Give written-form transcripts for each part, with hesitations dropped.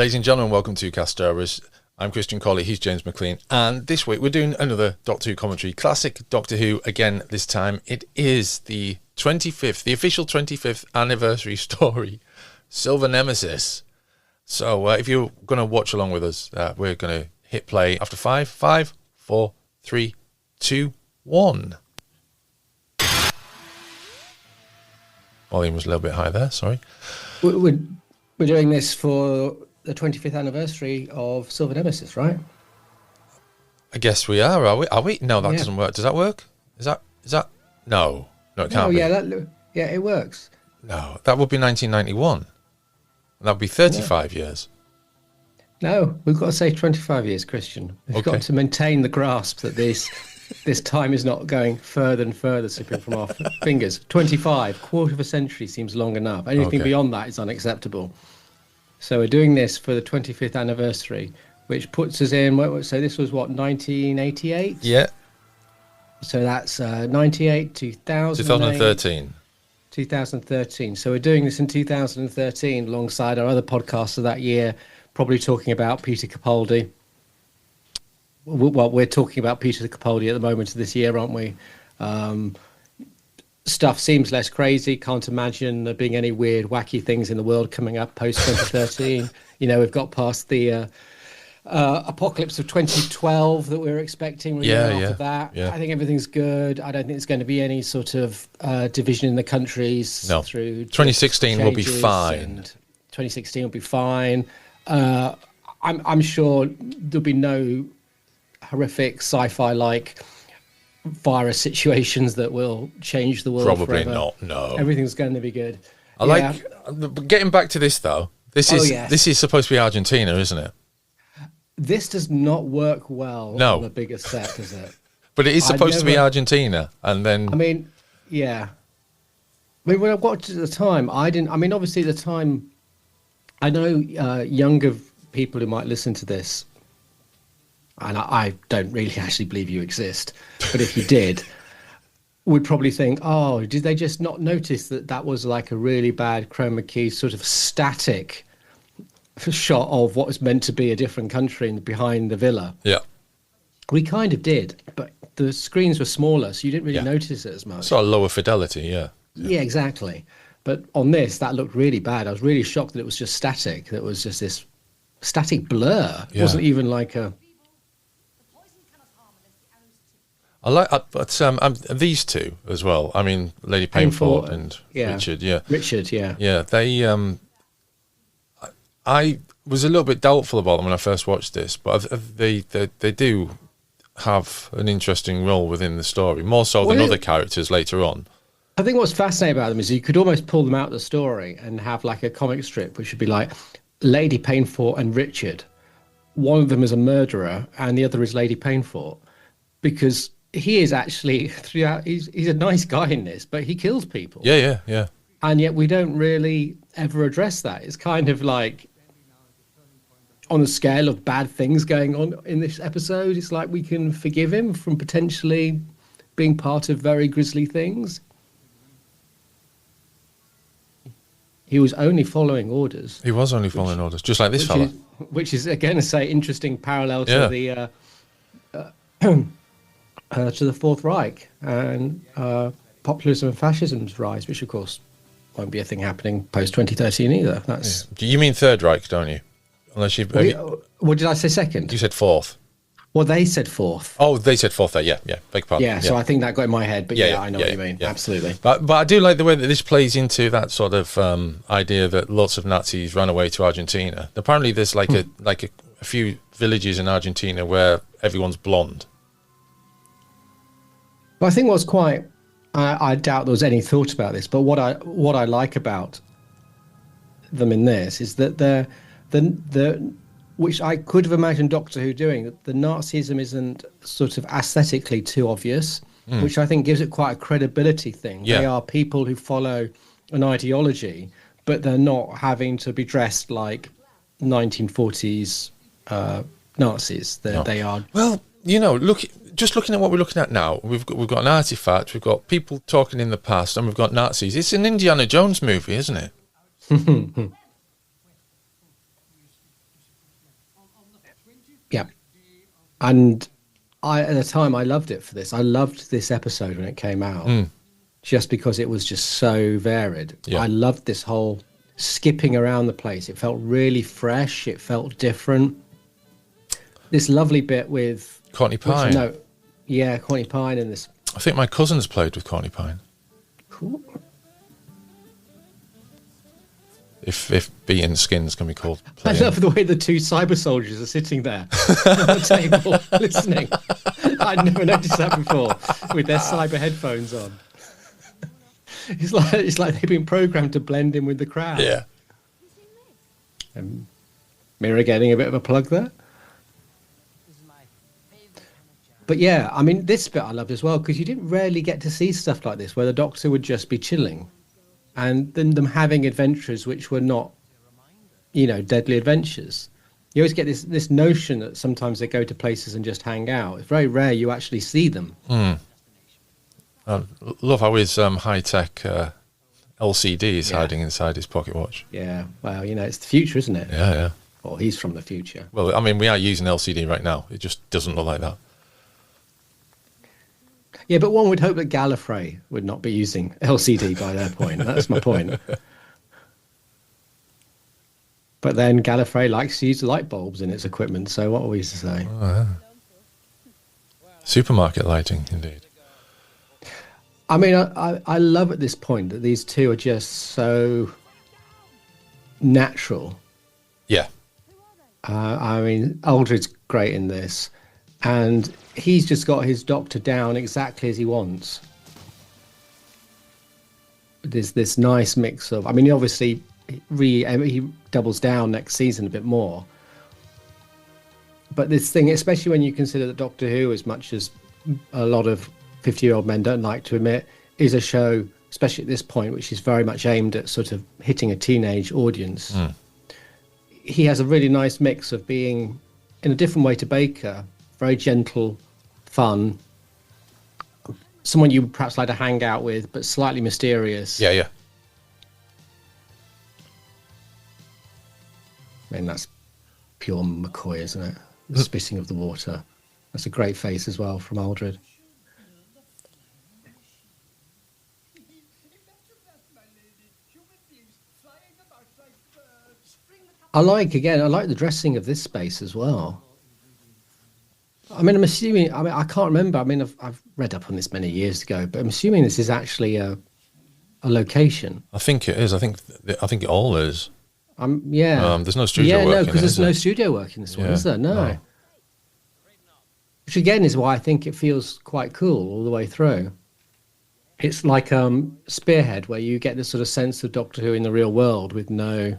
Ladies and gentlemen, welcome to Castoris. I'm Christian Colley, he's James McLean, and this week we're doing another Doctor Who commentary. Classic Doctor Who, again this time. It is the 25th, the official 25th anniversary story, Silver Nemesis. So if you're going to watch along with us, we're going to hit play after 5, 4, 3, 2, 1. Volume was a little bit high there, sorry. We're doing this for the 25th anniversary of Silver Nemesis, right? I guess we are we? No, that doesn't work. Does that work? Is that no, it can't be. Yeah, it works. No, that would be 1991. That would be 35 years. No, we've got to say 25 years, Christian. We've got to maintain the grasp that this time is not going further and further slipping from our fingers. 25, quarter of a century seems long enough. Anything beyond that is unacceptable. So we're doing this for the 25th anniversary, which puts us in, so this was what, 1988? Yeah. So that's 98, 2013. 2013. So we're doing this in 2013 alongside our other podcasts of that year, probably talking about Peter Capaldi. Well, we're talking about Peter Capaldi at the moment of this year, aren't we? Stuff seems less crazy. Can't imagine there being any weird, wacky things in the world coming up post 2013. We've got past the apocalypse of 2012 that we were expecting. After that, I think everything's good. I don't think there's going to be any sort of division in the countries. No. Through 2016 will be fine. 2016 will be fine. I'm sure there'll be no horrific sci-fi like virus situations that will change the world. Probably forever. not. No, everything's going to be good. Getting back to this though. This is supposed to be Argentina, isn't it? This does not work well on the bigger set, does it? But it is supposed to be Argentina, and then when I watched it at the time, obviously at the time, I know younger people who might listen to this, and I don't really actually believe you exist, but if you did, would probably think, oh, did they just not notice that was like a really bad chroma key sort of static shot of what was meant to be a different country behind the villa? Yeah. We kind of did, but the screens were smaller, so you didn't really notice it as much. Sort of lower fidelity, Yeah, exactly. But on this, that looked really bad. I was really shocked that it was just static, that it was just this static blur. It wasn't even like a... I like, these two as well. I mean, Lady Painfort and Richard. Yeah, Richard. Yeah, yeah. They, I was a little bit doubtful about them when I first watched this, but they do have an interesting role within the story, more so than other characters later on. I think what's fascinating about them is you could almost pull them out of the story and have like a comic strip, which would be like Lady Painfort and Richard. One of them is a murderer, and the other is Lady Painfort, because he is actually throughout. He's a nice guy in this, but he kills people. Yeah. And yet we don't really ever address that. It's kind of like on a scale of bad things going on in this episode. It's like we can forgive him from potentially being part of very grisly things. He was only following orders. He was only following orders, just like this fella. Which is again a interesting parallel to the. To the Fourth Reich and populism and fascism's rise, which of course won't be a thing happening post 2013 either. That's. Yeah. You mean Third Reich, don't you? Unless you. What did I say? Second. You said fourth. Well, they said fourth. Oh, they said fourth there. Yeah. Beg pardon. Yeah. So I think that got in my head, but I know what you mean. Yeah. Absolutely. But I do like the way that this plays into that sort of idea that lots of Nazis ran away to Argentina. Apparently, there's like a few villages in Argentina where everyone's blonde. Well, I think what's quite, I doubt there was any thought about this, but what I like about them in this is that the which I could have imagined Doctor Who doing, that the Nazism isn't sort of aesthetically too obvious, which I think gives it quite a credibility thing. Yeah. They are people who follow an ideology, but they're not having to be dressed like 1940s Nazis. They are... Well, just looking at what we're looking at now, we've got an artifact, we've got people talking in the past, and we've got Nazis. It's an Indiana Jones movie, isn't it? Yeah. And at the time, I loved it for this. I loved this episode when it came out, just because it was just so varied. Yeah. I loved this whole skipping around the place. It felt really fresh. It felt different. This lovely bit with Courtney Pine. Yeah, Courtney Pine and this. I think my cousins played with Courtney Pine. Cool. If being skins can be called playing. I love the way the two cyber soldiers are sitting there on the table listening. I'd never noticed that before, with their cyber headphones on. It's like they've been programmed to blend in with the crowd. Yeah. Mira getting a bit of a plug there. But yeah, I mean, this bit I loved as well, because you didn't rarely get to see stuff like this where the Doctor would just be chilling and then them having adventures which were not, deadly adventures. You always get this notion that sometimes they go to places and just hang out. It's very rare you actually see them. I love how his high-tech LCD is hiding inside his pocket watch. Yeah, well, it's the future, isn't it? Yeah, yeah. Well, he's from the future. Well, I mean, we are using LCD right now. It just doesn't look like that. Yeah, but one would hope that Gallifrey would not be using LCD by that point. That's my point. But then Gallifrey likes to use light bulbs in its equipment, so what are we to say? Oh, yeah. Supermarket lighting, indeed. I mean, I love at this point that these two are just so natural. Yeah. I mean, Aldrid's great in this, and he's just got his Doctor down exactly as he wants. There's this nice mix of, I mean, obviously he doubles down next season a bit more. But this thing, especially when you consider that Doctor Who, as much as a lot of 50-year-old men don't like to admit, is a show, especially at this point, which is very much aimed at sort of hitting a teenage audience. He has a really nice mix of being, in a different way to Baker, very gentle, fun, someone you perhaps like to hang out with, but slightly mysterious. Yeah, yeah. I mean, that's pure McCoy, isn't it? The spitting of the water. That's a great face as well from Aldred. I like the dressing of this space as well. I mean, I can't remember. I mean, I've read up on this many years ago, but I'm assuming this is actually a location. I think it is. I think it all is. Yeah. There's no studio work. Yeah, no, because there's no studio work in this one, is there? No. Which again is why I think it feels quite cool all the way through. It's like Spearhead, where you get this sort of sense of Doctor Who in the real world with no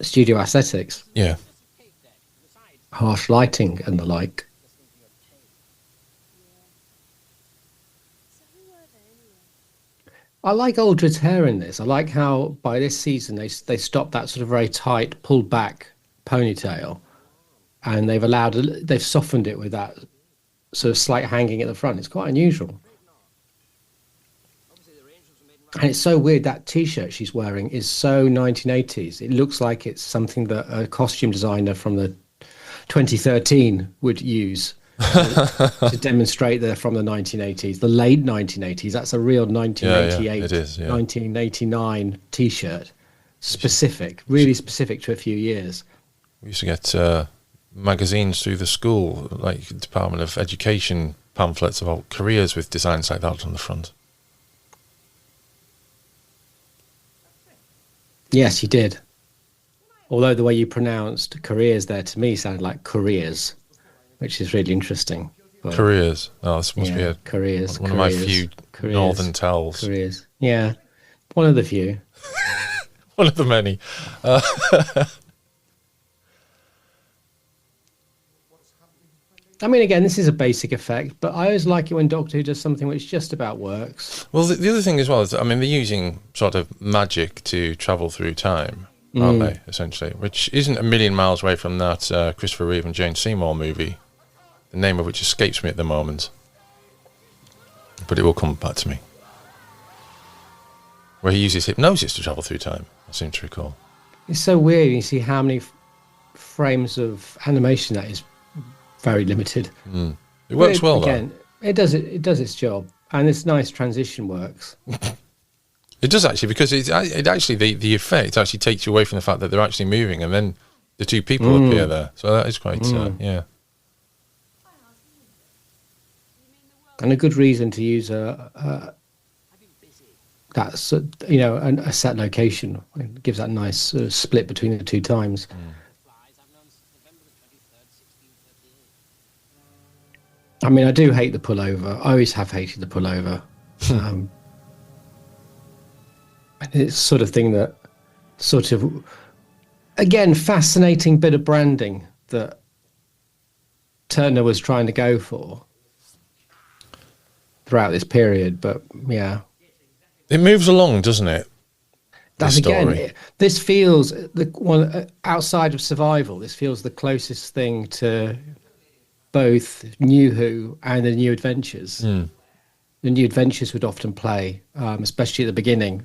studio aesthetics. Yeah. Harsh lighting and the like. I like Aldred's hair in this. I like how by this season they stopped that sort of very tight, pulled back ponytail, and they've softened it with that sort of slight hanging at the front. It's quite unusual. And it's so weird, that T-shirt she's wearing is so 1980s. It looks like it's something that a costume designer from the 2013 would use to demonstrate they're from the 1980s, the late 1980s. That's a real 1988, it is, 1989 T-shirt. Specific, really specific to a few years. We used to get magazines through the school, like Department of Education pamphlets about careers with designs like that on the front. Yes, he did. Although the way you pronounced careers there to me sounded like careers, which is really interesting. But, careers. Oh, this must be careers. One of my few northern tells. Careers. Yeah, one of the few. One of the many. I mean, again, this is a basic effect, but I always like it when Doctor Who does something which just about works. Well, the other thing as well is, I mean, they're using sort of magic to travel through time, aren't they, essentially? Which isn't a million miles away from that Christopher Reeve and Jane Seymour movie, the name of which escapes me at the moment. But it will come back to me. Where he uses hypnosis to travel through time, I seem to recall. It's so weird. You see how many frames of animation that is very limited. It works But well, again, it does its job, and this nice transition works. It does actually, because it actually the effect actually takes you away from the fact that they're actually moving, and then the two people appear there. So that is quite, yeah. And a good reason to use a set location. It gives that nice split between the two times. I mean, I do hate the pullover. I always have hated the pullover. It's sort of thing that sort of, again, fascinating bit of branding that Turner was trying to go for throughout this period. But yeah, it moves along, doesn't it? That's again, this feels the one outside of Survival. This feels the closest thing to both New Who and the New Adventures. The New Adventures would often play, especially at the beginning,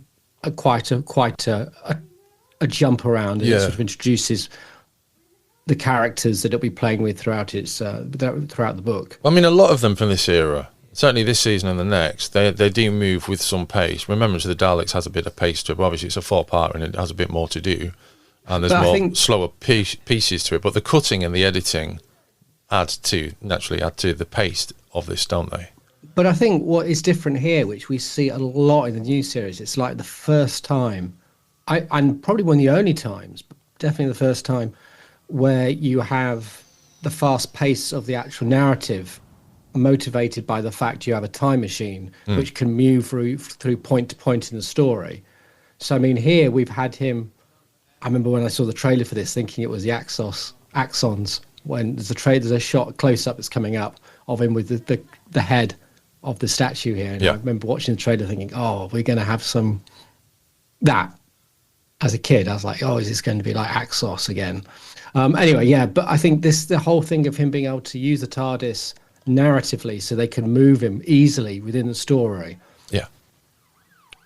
quite a jump around. And it sort of introduces the characters that it'll be playing with throughout throughout the book. I mean, a lot of them from this era, certainly this season and the next, they do move with some pace. Remember, the Daleks has a bit of pace to it, but obviously it's a 4-part and it has a bit more to do, and there's slower pieces to it. But the cutting and the editing naturally add to the pace of this, don't they? But I think what is different here, which we see a lot in the new series, it's like the first time, and probably one of the only times, but definitely the first time, where you have the fast pace of the actual narrative motivated by the fact you have a time machine which can move through point to point in the story. So I mean, here we've had him. I remember when I saw the trailer for this, thinking it was the Axons. When there's a shot close up that's coming up of him with the head of the statue here, and I remember watching the trailer thinking, oh, we're going to have some that. As a kid, I was like, oh, is this going to be like Axos again? Anyway, yeah, but I think the whole thing of him being able to use the TARDIS narratively so they can move him easily within the story. Yeah.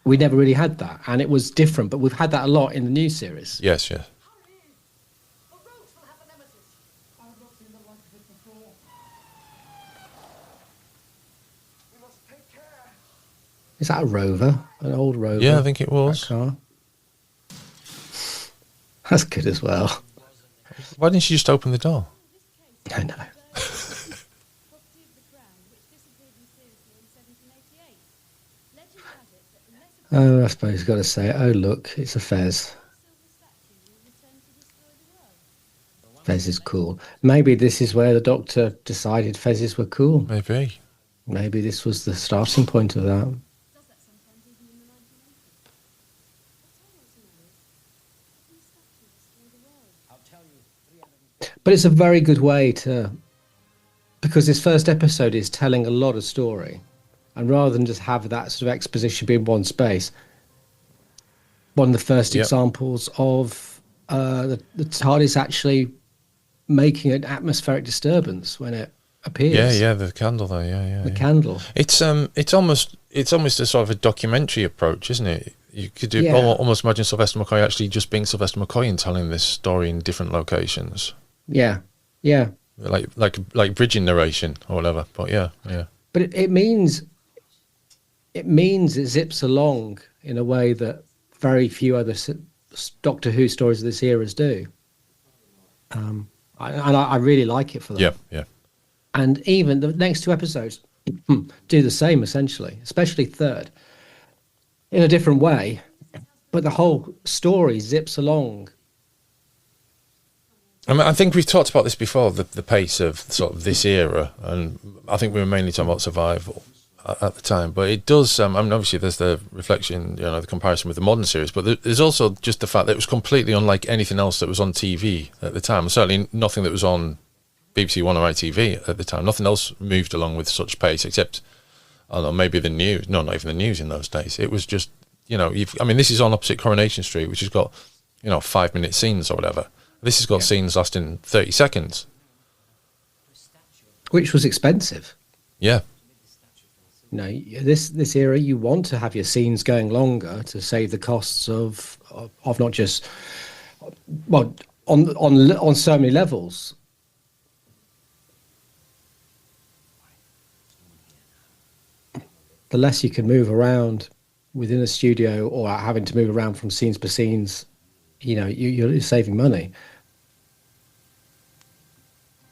We never really had that, and it was different, but we've had that a lot in the new series. Yes. Is that a rover? An old rover? Yeah, I think it was. Car? That's good as well. Why didn't you just open the door? I know. Oh, I suppose you've got to say, oh, look, it's a Fez. Fez is cool. Maybe this is where the Doctor decided Fezes were cool. Maybe this was the starting point of that. But it's a very good way to, because this first episode is telling a lot of story, and rather than just have that sort of exposition be in one space, one of the first examples of the TARDIS actually making an atmospheric disturbance when it appears. Yeah, the candle though, the candle. It's almost a sort of a documentary approach, isn't it? You could almost imagine Sylvester McCoy actually just being Sylvester McCoy and telling this story in different locations. Yeah. Like bridging narration or whatever. But yeah. But it means it zips along in a way that very few other Doctor Who stories of this era do. I really like it for that. Yeah. And even the next two episodes do the same, essentially, especially third, in a different way. But the whole story zips along. I mean, I think we've talked about this before, the pace of sort of this era, and I think we were mainly talking about Survival at the time. But it does, I mean, obviously there's the reflection, the comparison with the modern series, but there's also just the fact that it was completely unlike anything else that was on TV at the time. Certainly nothing that was on BBC One or ITV at the time. Nothing else moved along with such pace, except, I don't know, maybe the news. No, not even the news in those days. It was just, this is on opposite Coronation Street, which has got, 5-minute scenes or whatever. This has got scenes lasting 30 seconds. Which was expensive. Yeah. This era, you want to have your scenes going longer to save the costs of not just, on so many levels. The less you can move around within a studio or having to move around from scenes to scenes, you're saving money.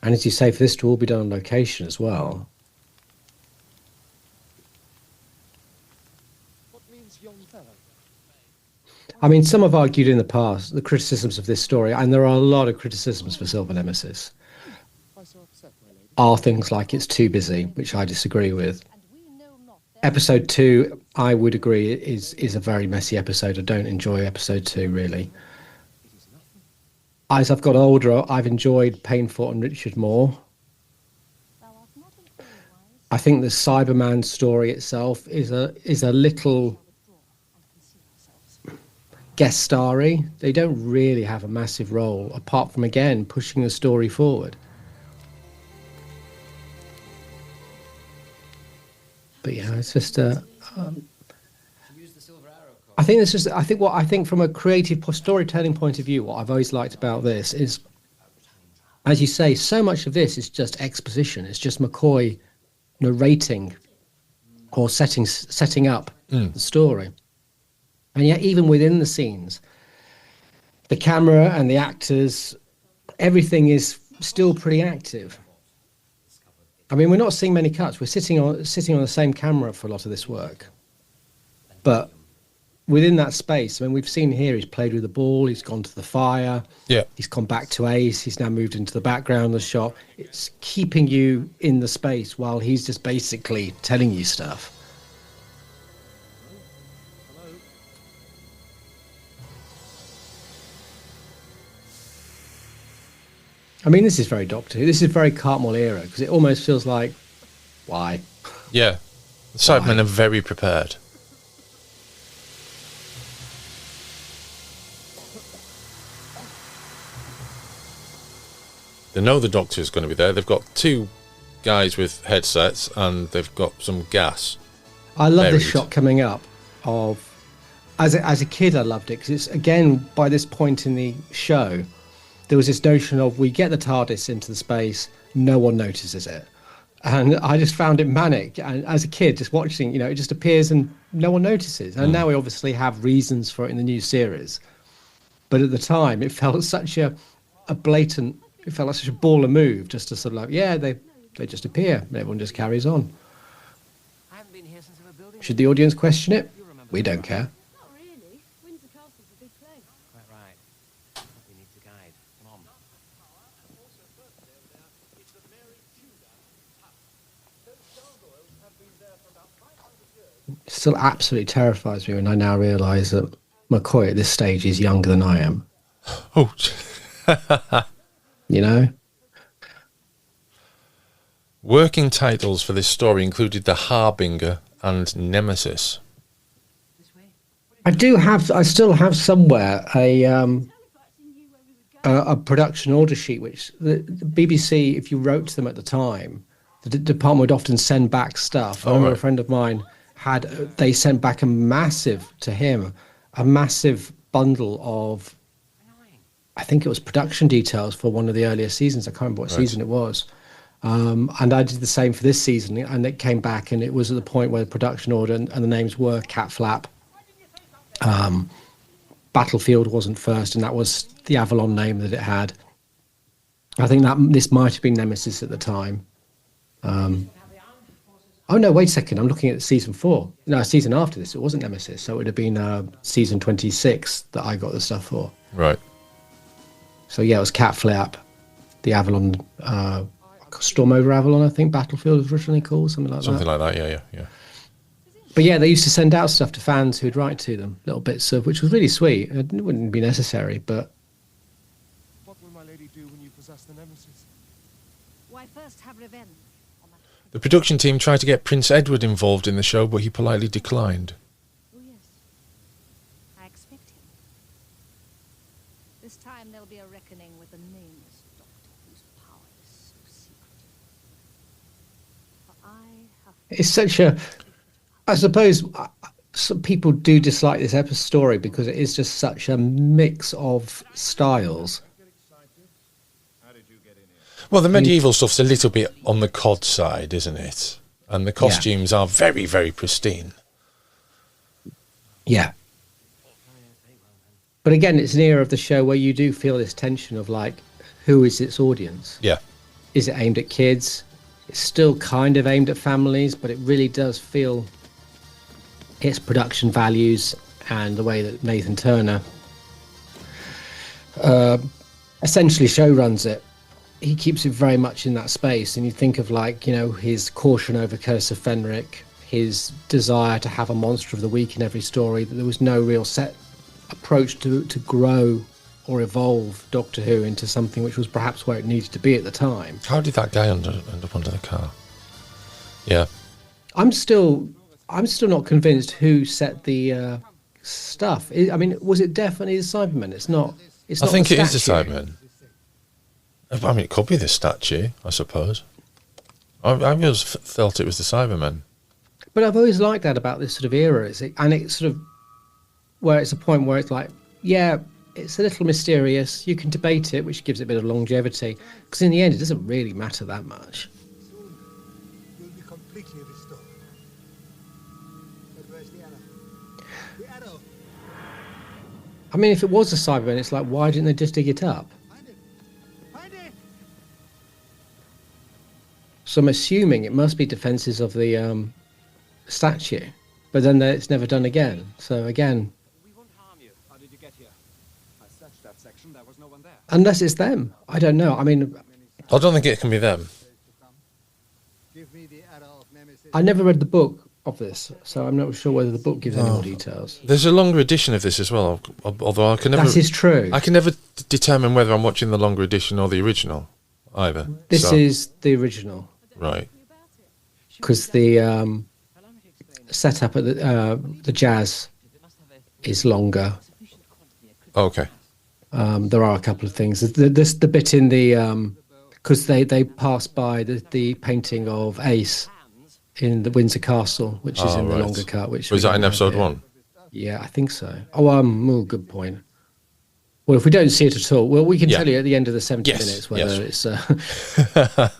And as you say, for this to all be done on location as well. I mean, some have argued in the past the criticisms of this story, and there are a lot of criticisms for Silver Nemesis, are things like it's too busy, which I disagree with. Episode 2, I would agree, is a very messy episode. I don't enjoy episode 2, really. As I've got older, I've enjoyed Painfort and Richard more. I think the Cyberman story itself is a little guest starry. They don't really have a massive role, apart from, again, pushing the story forward. But yeah, it's just I think from a creative storytelling point of view, what I've always liked about this is, as you say, so much of this is just exposition. It's just McCoy narrating or setting up the story. And yet, even within the scenes, the camera and the actors, everything is still pretty active. I mean, we're not seeing many cuts. We're sitting on the same camera for a lot of this work. But within that space, I mean, we've seen here, he's played with the ball, he's gone to the fire, he's gone back to Ace, he's now moved into the background of the shot. It's keeping you in the space while he's just basically telling you stuff. I mean, this is very Doctor Who. This is very Cartmel era, because it almost feels like, why? Yeah, the Cybermen are very prepared. They know the Doctor is going to be there. They've got 2 guys with headsets, and they've got some gas. I love this shot coming up of... As a kid, I loved it, because it's, again, by this point in the show, there was this notion of, we get the TARDIS into the space, no one notices it. And I just found it manic. And as a kid, just watching, it just appears and no one notices. And now we obviously have reasons for it in the new series. But at the time, it felt such a blatant... It felt like such a baller move, just to sort of they just appear, and everyone just carries on. Should the audience question it? We don't care. Not really. Windsor Castle's a big place. Quite right. We need to guide. Come on. It still absolutely terrifies me when I now realise that McCoy at this stage is younger than I am. Oh, Working titles for this story included The Harbinger and Nemesis. I still have somewhere a production order sheet, which the BBC, if you wrote to them at the time, the department would often send back stuff. I remember a friend of mine they sent back a massive bundle of, I think it was production details for one of the earlier seasons. I can't remember what season it was. And I did the same for this season, and it came back, and it was at the point where the production order and the names were Cat Flap. Battlefield wasn't first, and that was the Avalon name that it had. I think that this might have been Nemesis at the time. Oh no, wait a second, I'm looking at season 4. No, season after this, it wasn't Nemesis, so it would have been season 26 that I got the stuff for. Right. So yeah, it was Cat Flap, the Avalon, Storm over Avalon, I think Battlefield was originally called, something like that. Something like that, yeah. But yeah, they used to send out stuff to fans who'd write to them, little bits of, which was really sweet. It wouldn't be necessary, but... What will my lady do when you possess the Nemesis? Why, first have revenge. The production team tried to get Prince Edward involved in the show, but he politely declined. Oh, yes. I expect him. This time there'll be a reckoning with the nameless Doctor whose power is so secretive. For I have... It's such a... I suppose some people do dislike this episode story because it is just such a mix of styles. Well, the medieval stuff's a little bit on the cod side, isn't it? And the costumes are very, very pristine. Yeah. But again, it's an era of the show where you do feel this tension of like, who is its audience? Yeah. Is it aimed at kids? It's still kind of aimed at families, but it really does feel its production values and the way that Nathan Turner essentially show runs it. He keeps it very much in that space. And you think of like, you know, his caution over Curse of Fenric, his desire to have a monster of the week in every story, that there was no real set approach to grow or evolve Doctor Who into something which was perhaps where it needed to be at the time. How did that guy end up under the car? Yeah. I'm still not convinced who set the stuff. I mean, was it definitely the Cybermen? It's not. It's I not think the it is the statue. Cybermen. I mean, it could be the statue, I suppose. I always felt it was the Cybermen. But I've always liked that about this sort of era, and it's sort of where it's a point where it's like, yeah, it's a little mysterious. You can debate it, which gives it a bit of longevity, because in the end, it doesn't really matter that much. You'll be completely restored. But where's the arrow? The arrow! I mean, if it was a Cyberman, it's like, why didn't they just dig it up? Find it! Find it! So I'm assuming it must be defences of the statue, but then it's never done again. So again, We won't harm you. How did you get here? I searched that section. There was no one there. unless it's them, I don't know. I mean, I don't think it can be them. Give me the arrow of Nemesis. I never read the book of this, so I'm not sure whether the book gives any more details. There's a longer edition of this as well, although I can never... That is true. I can never determine whether I'm watching the longer edition or the original, either. This So- is the original, Right. because the setup at the jazz is longer. Okay. There are a couple of things. This the bit in the because they pass by the painting of Ace in the Windsor Castle, which is in the right. longer cut. Which Was we that in don't have episode here. 1? Yeah, I think so. Oh, good point. Well, if we don't see it at all, well, we can Yeah. tell you at the end of the 70 Yes, minutes whether yes. it's.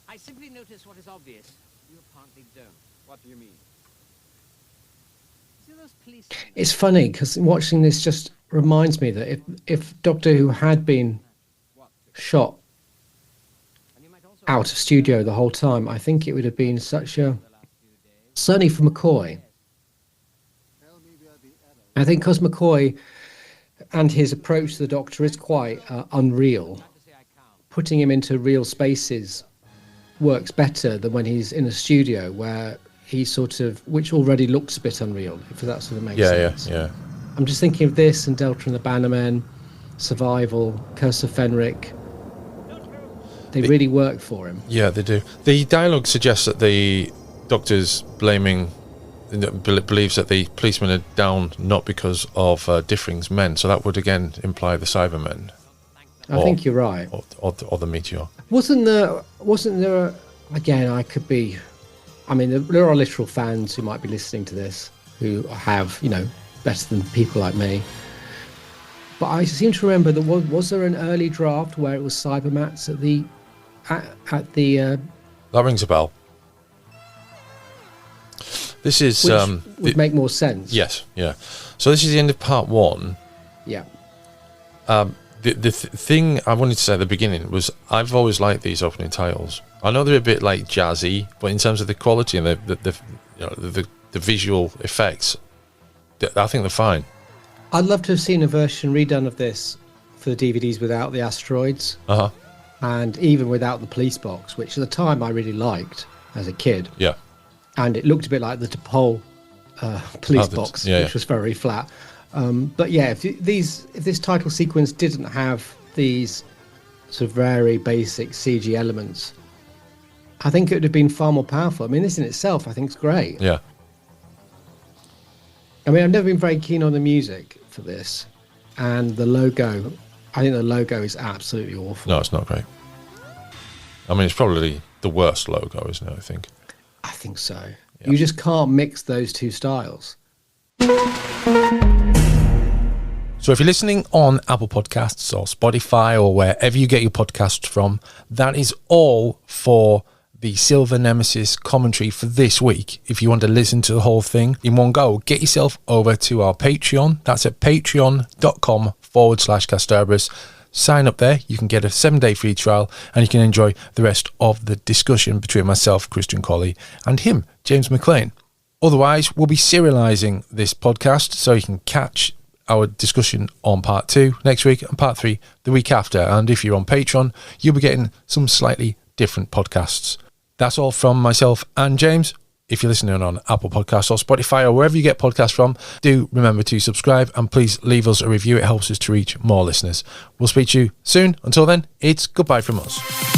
I simply noticed what is obvious. You apparently don't. What do you mean? See those police? It's funny because watching this just reminds me that if Doctor Who had been shot And you might also out of studio the whole time, I think it would have been such a, certainly for McCoy. Tell me where the arrow. I think because McCoy and his approach to the Doctor is quite unreal, to say I can't. putting him into real spaces works better than when he's in a studio where he sort of, which already looks a bit unreal, if that sort of makes Yeah, sense. yeah. I'm just thinking of this and Delta and the Bannermen, Survival, Curse of Fenric. They really work for him. Yeah, they do. The dialogue suggests that the Doctor's believes that the policemen are down not because of Differing's men, so that would again imply the Cybermen I think you're right. or the Meteor. Wasn't there again, I could be, I mean, there are literal fans who might be listening to this who have, you know, better than people like me. But I seem to remember that was there an early draft where it was Cybermats at the That rings a bell. This is which would make more sense. yes, yeah. So this is the end of part 1. Yeah. The thing I wanted to say at the beginning was I've always liked these opening titles. I know they're a bit like jazzy, but in terms of the quality and the visual effects, I think they're fine. I'd love to have seen a version redone of this for the DVDs without the asteroids Uh-huh. and even without the police box, which at the time I really liked as a kid. Yeah. And it looked a bit like the DePaul police Oh, box, yeah, which yeah. was very flat. But yeah, if this title sequence didn't have these sort of very basic CG elements, I think it would have been far more powerful. I mean, this in itself, I think, is great. Yeah. I mean, I've never been very keen on the music for this, and the logo. I think the logo is absolutely awful. No, it's not great. I mean, it's probably the worst logo, isn't it, I think? I think so. Yeah. You just can't mix those two styles. So if you're listening on Apple Podcasts or Spotify or wherever you get your podcasts from, that is all for the Silver Nemesis commentary for this week. If you want to listen to the whole thing in one go, get yourself over to our Patreon. That's at patreon.com/Kasterborous. Sign up there. You can get a 7-day free trial and you can enjoy the rest of the discussion between myself, Christian Colley, and him, James McLean. Otherwise, we'll be serialising this podcast so you can catch our discussion on part 2 next week and part 3 the week after. And if you're on Patreon, you'll be getting some slightly different podcasts. That's all from myself and James. If you're listening on Apple Podcasts or Spotify or wherever you get podcasts from, do remember to subscribe and please leave us a review. It helps us to reach more listeners. We'll speak to you soon. Until then, it's goodbye from us.